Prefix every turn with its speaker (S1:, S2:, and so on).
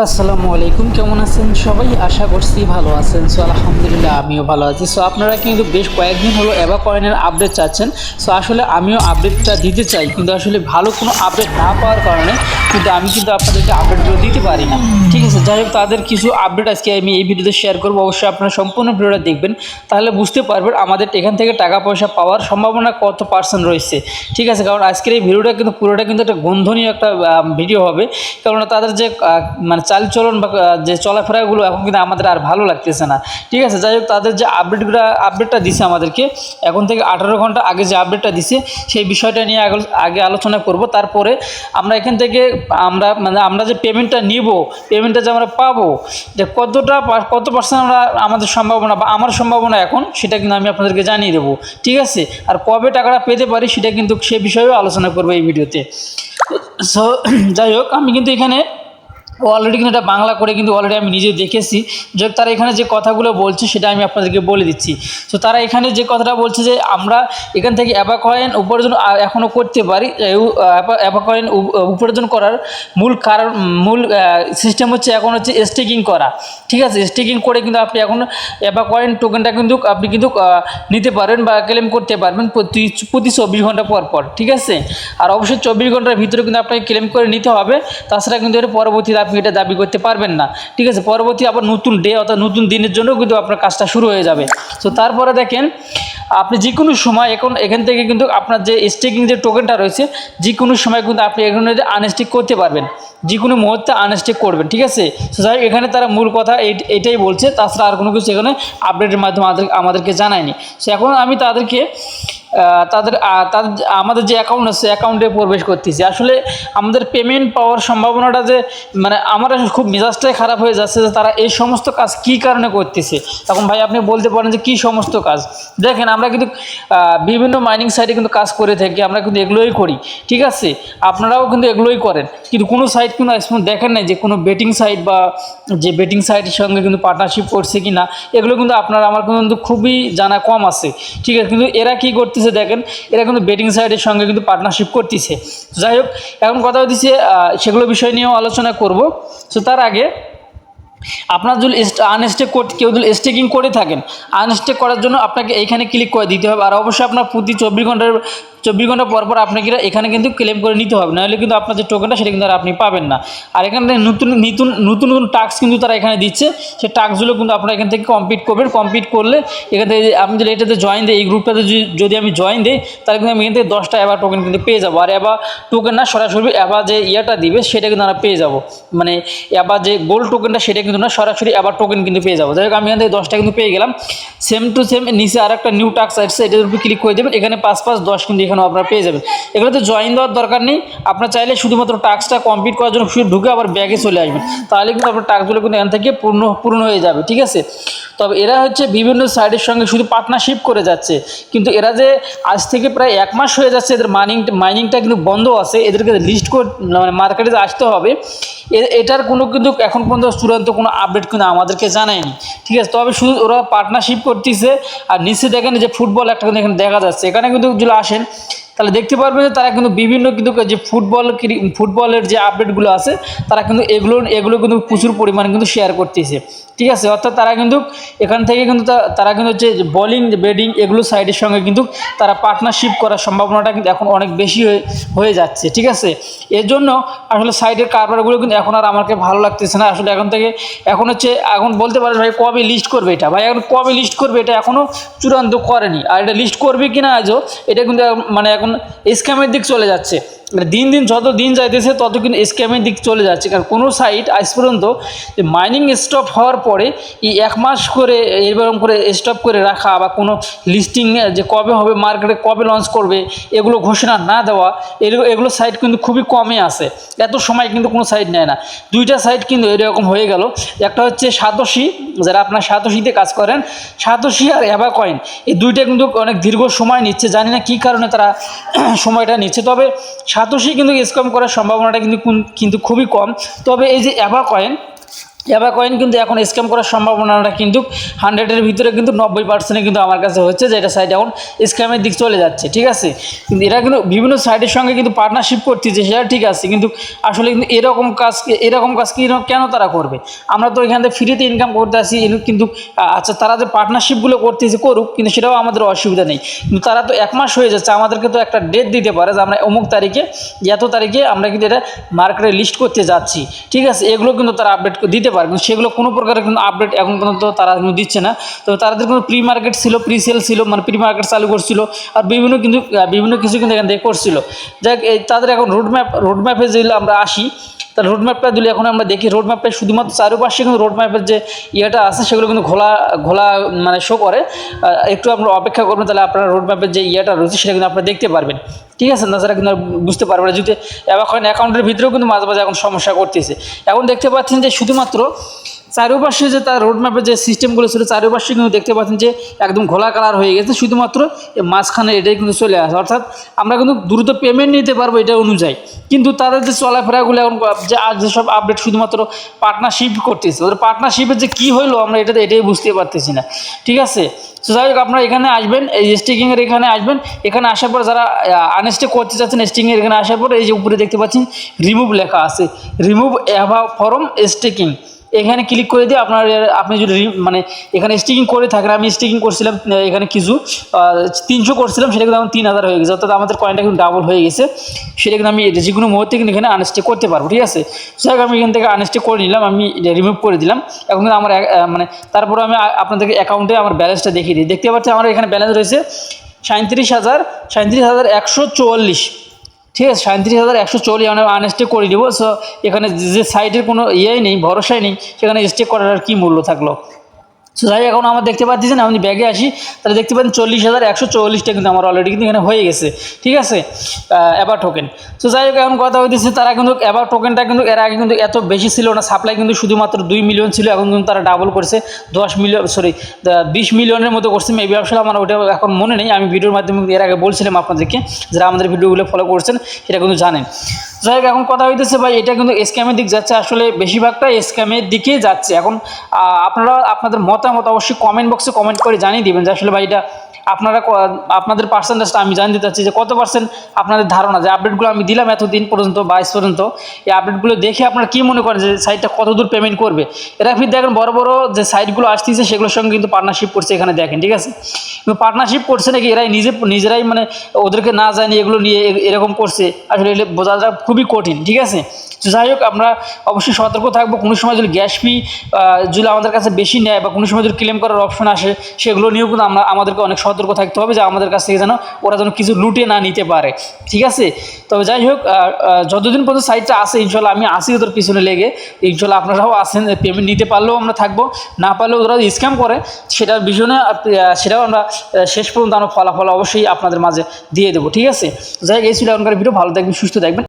S1: আসসালামু আলাইকুম, কেমন আছেন সবাই? আশা করছি ভালো আছেন। আলহামদুলিল্লাহ আমিও ভালো আছি। আপনারা কিন্তু বেশ কয়েকদিন হলো এবা কয়েনের আপডেট চাচ্ছেন। আসলে আমিও আপডেটটা দিতে চাই, কিন্তু আসলে ভালো কোনো আপডেট না পাওয়ার কারণে আমি আপনাদেরকে আপডেটগুলো দিতে পারি না। ঠিক আছে, যাই হোক, তাদের কিছু আপডেট আজকে আমি এই ভিডিওতে শেয়ার করবো। অবশ্যই আপনারা সম্পূর্ণ ভিডিওটা দেখবেন, তাহলে বুঝতে পারবেন আমাদের এখান থেকে টাকা পয়সা পাওয়ার সম্ভাবনা কত পার্সেন্ট রয়েছে। ঠিক আছে, কারণ আজকের এই ভিডিওটা কিন্তু পুরোটা কিন্তু একটা গন্ধনীয় একটা ভিডিও হবে। কারণ তাদের যে মানে চালচলন বা যে চলাফেরাগুলো এখন কিন্তু আমাদের আর ভালো লাগতেছে না। ঠিক আছে, যাই হোক, তাদের যে আপডেটটা দিছে আমাদেরকে এখন থেকে 18 ঘন্টা আগে যে আপডেটটা দিছে সেই বিষয়টা নিয়ে আগে আলোচনা করব। তারপরে আমরা এখান থেকে আমরা যে পেমেন্টটা নিব, পেমেন্টটা যে আমরা পাবো, যে কত পার্সেন্ট আমাদের সম্ভাবনা বা আমার সম্ভাবনা এখন, সেটা কিন্তু আমি আপনাদেরকে জানিয়ে দেবো। ঠিক আছে, আর কবে টাকাটা পেতে পারি সেটা কিন্তু সে বিষয়েও আলোচনা করবো এই ভিডিওতে। যাই হোক, আমি কিন্তু এখানে অলরেডি কিন্তু এটা বাংলা করে কিন্তু অলরেডি আমি নিজে দেখেছি যে তারা এখানে যে কথাগুলো বলছে সেটা আমি আপনাদেরকে বলে দিচ্ছি। তারা এখানে যে কথাটা বলছে যে আমরা এখান থেকে অ্যাবা কয়েন উপার্জন এখনও করতে পারি। অ্যাবা কয়েন উপার্জন করার মূল সিস্টেম হচ্ছে এখন হচ্ছে স্টেকিং করা। ঠিক আছে, স্টেকিং করে কিন্তু আপনি এখন অ্যাবা কয়েন টোকেনটা কিন্তু আপনি কিন্তু নিতে পারবেন বা ক্লেম করতে পারবেন প্রতি 24 ঘন্টা পর পর। ঠিক আছে, আর অবশ্যই 24 ঘন্টার ভিতরে কিন্তু আপনাকে ক্লেম করে নিতে হবে, তাছাড়া কিন্তু এর পরবর্তীতে আপনি এটা দাবি করতে পারবেন না। ঠিক আছে, পরবর্তী আবার নতুন ডে অর্থাৎ নতুন দিনের জন্য কিন্তু আপনার কাজটা শুরু হয়ে যাবে। তারপরে দেখেন, আপনি যে কোনো সময় এখান থেকে কিন্তু আপনার যে স্টেকিং যে টোকেনটা রয়েছে, যে কোনো সময় কিন্তু আপনি এখানে আনস্টেক করতে পারবেন, যে কোনো মুহূর্তে আনস্টেক করবেন। ঠিক আছে, যাই এখানে তারা মূল কথা এটাই বলছে, তাছাড়া আর কোনো কিছু এখানে আপডেটের মাধ্যমে আমাদেরকে জানায়নি। এখন আমি তাদেরকে তাদের আমাদের যে অ্যাকাউন্ট আছে অ্যাকাউন্টে প্রবেশ করতেছি। আসলে আমাদের পেমেন্ট পাওয়ার সম্ভাবনাটা যে আমার খুব মেজাজটাই খারাপ হয়ে যাচ্ছে যে তারা এই সমস্ত কাজ কী কারণে করতেছে। তখন ভাই আপনি বলতে পারেন যে কী সমস্ত কাজ? দেখেন, আমরা কিন্তু বিভিন্ন মাইনিং সাইটে কিন্তু কাজ করে থাকি, আমরা কিন্তু এগুলোই করি। ঠিক আছে, আপনারাও কিন্তু এগুলোই করেন, কিন্তু কোনো সাইট কিন্তু দেখেন নাই যে কোনো বেটিং সাইট বা যে বেটিং সাইটের সঙ্গে কিন্তু পার্টনারশিপ করছে কি না, এগুলো কিন্তু আপনার আমার কিন্তু খুবই জানা কম আছে। ঠিক আছে, কিন্তু এরা কি করতেছে দেখেন, এরা কিন্তু বেটিং সাইটের সঙ্গে কিন্তু পার্টনারশিপ করতেছে। যাই হোক, এখন কথা হচ্ছে সেগুলো বিষয় নিয়েও আলোচনা করব। তার আগে আপনার যদি কেউ যদি স্টেকিং করে থাকেন, আনস্টেক করার জন্য আপনাকে এইখানে ক্লিক করে দিতে হবে। আর অবশ্যই আপনার প্রতি 24 ঘন্টা পর পর আপনাকে এখানে কিন্তু ক্লেম করে নিতে হবে, নাহলে কিন্তু আপনার যে টোকেনটা সেটা কিন্তু আর আপনি পাবেন না। আর এখানে নতুন নতুন নতুন নতুন টাস্ক কিন্তু তারা এখানে দিচ্ছে, সেই টাস্কগুলো কিন্তু আপনারা এখান থেকে কমপ্লিট করবেন। কমপ্লিট করলে এখান থেকে আমি যদি এটাতে জয়েন দিই, এই গ্রুপটাতে যদি আমি জয়েন দিই, তাহলে কিন্তু আমি এখান থেকে 10টা অ্যাবা টোকেন কিন্তু পেয়ে যাবো। আর অ্যাবা টোকেন না, সরাসরি অ্যাবা যে ইয়েটা দিবে সেটা কিন্তু আমরা পেয়ে যাবো, মানে অ্যাবা যে গোল্ড টোকেনটা সেটা কিন্তু না, সরাসরি অ্যাবা টোকেন কিন্তু পেয়ে যাবো। যাই হোক, আমি এখান থেকে 10টা কিন্তু পেয়ে গেলাম। সেম টু সেম নিচে আর একটা নিউ টাস্ক আসছে, এটার উপর ক্লিক করে দেবেন, এখানে 5 কিন্তু এখানে আপনারা পেয়ে যাবেন। এগুলোতে জয়েন দেওয়ার দরকার নেই, আপনার চাইলে শুধুমাত্র টাস্কটা কমপ্লিট করার জন্য শুধু ঢুকে আবার ব্যাগে চলে আসবেন, তাহলে কিন্তু আপনার টাস্কগুলো কিন্তু এখান থেকে পূর্ণ হয়ে যাবে। ঠিক আছে, তবে এরা হচ্ছে বিভিন্ন সাইটের সঙ্গে শুধু পার্টনারশিপ করে যাচ্ছে, কিন্তু এরা যে আজ থেকে প্রায় 1 মাস হয়ে যাচ্ছে এদের মাইনিংটা কিন্তু বন্ধ আছে, এদেরকে লিস্ট করে মার্কেটে আসতে হবে। এটার কোনো কিন্তু এখন পর্যন্ত চূড়ান্ত কোনো আপডেট কিন্তু আমাদেরকে জানায়নি। ঠিক আছে, তবে শুধু ওরা পার্টনারশিপ করতেছে। আর নিচে দেখেন যে ফুটবল একটা কিন্তু এখানে দেখা যাচ্ছে, এখানে কিন্তু যদি আসেন তাহলে দেখতে পারবেন যে তারা কিন্তু বিভিন্ন কিন্তু যে ফুটবলের যে আপডেটগুলো আছে, তারা কিন্তু এগুলো কিন্তু প্রচুর পরিমাণে কিন্তু শেয়ার করতেছে। ঠিক আছে, অর্থাৎ তারা কিন্তু এখান থেকে কিন্তু তারা কিন্তু হচ্ছে বোলিং ব্যাটিং এগুলো সাইডের সঙ্গে কিন্তু তারা পার্টনারশিপ করার সম্ভাবনাটা কিন্তু এখন অনেক বেশি হয়ে যাচ্ছে। ঠিক আছে, এর জন্য আসলে সাইডের কারবারগুলো কিন্তু এখন আর আমাকে ভালো লাগতেছে না। আসলে এখন বলতে পারে ভাই কবে লিস্ট করবে এটা, ভাই এখন কবে লিস্ট করবে এটা এখনও চূড়ান্ত করেনি। আর এটা লিস্ট করবে কিনা আজও, এটা কিন্তু এখন স্ক্যামের দিক চলে যাচ্ছে। দিন যত দিন যাইতেছে তত কিন্তু স্ক্যামের দিক চলে যাচ্ছে। কারণ কোনো সাইট আজ পর্যন্ত মাইনিং স্টপ হওয়ার পরে এই 1 মাস করে এরকম করে স্টপ করে রাখা বা কোনো লিস্টিং যে কবে হবে, মার্কেটে কবে লঞ্চ করবে, এগুলো ঘোষণা না দেওয়া, এগুলো সাইট কিন্তু খুবই কমে আছে। এত সময় কিন্তু কোনো সাইট নেয় না। 2টা সাইট কিন্তু এরকম হয়ে গেল, একটা হচ্ছে সাতোশি, যারা আপনার সাতোশিতে কাজ করেন, সাতোশি আর অ্যাবা কয়েন, এই 2টা কিন্তু অনেক দীর্ঘ সময় নিচ্ছে, জানি না কী কারণে তারা সময়টা নিচ্ছে। তবে সাতোশি কিন্তু স্ক্যাম করার সম্ভাবনাটা কিন্তু খুবই কম। তবে এই যে অ্যাবা কয়েন, এবার কয়েন কিন্তু এখন স্ক্যাম করার সম্ভাবনাটা কিন্তু 100-এর ভিতরে কিন্তু 90% কিন্তু আমার কাছে হচ্ছে যে এটা সাইট এখন স্ক্যামের দিক চলে যাচ্ছে, ঠিক আছে। কিন্তু এরা কিন্তু বিভিন্ন সাইটের সঙ্গে কিন্তু পার্টনারশিপ করতেছে, সেটা ঠিক আছে, কিন্তু আসলে কিন্তু এরকম কাজ কি কেন তারা করবে? আমরা তো এখান থেকে ফ্রিতে ইনকাম করতে আসি, কিন্তু আচ্ছা তারা যে পার্টনারশিপগুলো করতেছে করুক, কিন্তু সেটাও আমাদের অসুবিধা নেই। কিন্তু তারা তো 1 মাস হয়ে যাচ্ছে, আমাদেরকে তো একটা ডেট দিতে পারে যে আমরা অমুক তারিখে এত তারিখে আমরা কিন্তু এটা মার্কেটে লিস্ট করতে যাচ্ছি, ঠিক আছে। এগুলো কিন্তু তারা আপডেট দিতে পারে, কিন্তু সেগুলো কোনো প্রকারের কিন্তু আপডেট এখন পর্যন্ত তারা কিন্তু দিচ্ছে না। তো তাদের কিন্তু প্রি মার্কেট ছিল, প্রি সেল ছিল, মানে প্রি মার্কেট চালু করছিল, আর বিভিন্ন কিছু কিন্তু এখান থেকে করছিল। যাক তাদের এখন রোডম্যাপে যেগুলো আমরা আসি, তার রোডম্যাপটা দিলে এখন আমরা দেখি রোডম্যাপে শুধুমাত্র চারপাশে কিন্তু রোডম্যাপের যে ইয়েটা আছে সেগুলো কিন্তু ঘোলা মানে শো করে। একটু আপনারা অপেক্ষা করবেন, তাহলে আপনারা রোডম্যাপের যে ইয়েটা রয়েছে সেটা কিন্তু আপনারা দেখতে পারবেন, ঠিক আছে। তাছাড়া কিন্তু বুঝতে পারবেন না যদি এখন অ্যাকাউন্টের ভিতরেও কিন্তু মাঝে মাঝে এখন সমস্যা করতেছে। এখন দেখতে পাচ্ছেন যে শুধুমাত্র চারপাশে যে তার রোডম্যাপের যে সিস্টেমগুলো ছিল চারপাশে কিন্তু দেখতে পাচ্ছেন যে একদম ঘোলা কালার হয়ে গেছে, শুধুমাত্র মাঝখানে এটাই কিন্তু চলে আসে, অর্থাৎ আমরা কিন্তু দ্রুত পেমেন্ট নিতে পারবো এটা অনুযায়ী। কিন্তু তাদের যে চলাফেরাগুলো এখন যেসব আপডেট শুধুমাত্র পার্টনারশিপ করতেছে, ওদের পার্টনারশিপের যে কী হইলো আমরা এটাই বুঝতে পারতেছি না, ঠিক আছে। তো যাই হোক আপনারা এখানে আসবেন, এই স্টিকিংয়ের এখানে আসবেন, এখানে আসার পর যারা আনস্টেক করতে চাচ্ছেন স্টিকিংয়ের এখানে আসার পর এই যে উপরে দেখতে পাচ্ছেন রিমুভ লেখা আছে, রিমুভ অ্যাভাব ফরম স্টিকিং, এখানে ক্লিক করে দিয়ে আপনি যদি মানে এখানে স্টিকিং করে থাকেন, আমি স্টিকিং করছিলাম এখানে কিছু 300 করছিলাম, সেটা কিন্তু আমার 3000 হয়ে গেছে, অর্থাৎ আমাদের কয়েনটা কিন্তু ডাবল হয়ে গেছে। সেটা কিন্তু আমি যে কোনো মুহূর্তে কিন্তু এখানে আনস্টেক করতে পারবো, ঠিক আছে। যাই হোক আমি এখান থেকে আনস্টেক করে নিলাম, আমি রিমুভ করে দিলাম। এখন কিন্তু আমার মানে তারপরে আমি আপনাদেরকে অ্যাকাউন্টে আমার ব্যালেন্সটা দেখিয়ে দিই। দেখতে পাচ্ছি আমার এখানে ব্যালেন্স রয়েছে 37,144, ঠিক আছে। 37,144 মানে আনস্টেক করে দিব। সো এখানে যে সাইটের কোনো ইয়েই নেই, ভরসাই নেই, সেখানে স্টেক করার কী মূল্য থাকলো। সো যাই এখন আমার দেখতে পাচ্ছেন, আমি ব্যাগে আসি তাহলে দেখতে পাচ্ছেন 40,144টা কিন্তু আমার অলরেডি কিন্তু এখানে হয়ে গেছে, ঠিক আছে, অ্যাবার টোকেন। সো যাই হোক এখন কথা হইতেছে তারা কিন্তু অ্যাবার টোকেনটা কিন্তু এর আগে কিন্তু এত বেশি ছিল না, সাপ্লাই কিন্তু শুধুমাত্র 2 মিলিয়ন ছিল, এখন কিন্তু তারা ডাবল করছে 20 মিলিয়নের মতো করছে মেবি, আসলে আমার ওটা এখন মনে নেই। আমি ভিডিওর মাধ্যমে এর আগে বলছিলাম আপনাদেরকে, যারা আমাদের ভিডিওগুলো ফলো করছেন সেটা কিন্তু জানেন। যাই হোক এখন কথা হইতেছে ভাই এটা কিন্তু স্ক্যামের দিক যাচ্ছে, আসলে বেশিরভাগটা স্ক্যামের দিকে যাচ্ছে। এখন আপনারা আপনাদের মতামত অবশ্যই কমেন্ট বক্সে কমেন্ট করে জানিয়ে দিবেন যে আসলে ভাই এটা আপনাদের পার্সেন্টেজটা আমি জানতে চাচ্ছি যে কত পার্সেন্ট আপনাদের ধারণা, যে আপডেটগুলো আমি দিলাম এতদিন পর্যন্ত 22 পর্যন্ত, এই আপডেটগুলো দেখে আপনারা কী মনে করেন যে সাইটটা কত দূর পেমেন্ট করবে। এরা ফির দেখেন বড় বড় যে সাইটগুলো আসতেছে সেগুলোর সঙ্গে কিন্তু পার্টনারশিপ করছে, এখানে দেখেন, ঠিক আছে। কিন্তু পার্টনারশিপ করছে নাকি এরাই নিজেরাই মানে ওদেরকে না জানি এগুলো নিয়ে এরকম করছে, আসলে বোঝাটা খুবই কঠিন, ঠিক আছে। তো যাই হোক আমরা অবশ্যই সতর্ক থাকবো, কোনো সময় যদি গ্যাস ফি যদি আমাদের কাছে বেশি নেয় বা কোনো সময় যদি ক্লেম করার অপশন আসে সেগুলো নিয়েও কিন্তু আমাদেরকে অনেক সতর্ক থাকতে হবে যে আমাদের কাছ থেকে যেন ওরা যেন কিছু লুটে না নিতে পারে, ঠিক আছে। তবে যাই হোক যতদিন পর্যন্ত সাইটটা আসে ইনশাল্লাহ আমি আসি ওদের পিছনে লেগে, ইনশাল্লাহ আপনারাও আসেন, পেমেন্ট নিতে পারলেও আমরা থাকবো, না পারলেও ওরা স্ক্যাম করে সেটার বিষয় না, সেটাও আমরা শেষ পর্যন্ত আমরা ফলাফল অবশ্যই আপনাদের মাঝে দিয়ে দেবো, ঠিক আছে। যাই হোক এই ছিল এখনকার ভিডিও, ভালো থাকবেন, সুস্থ থাকবেন।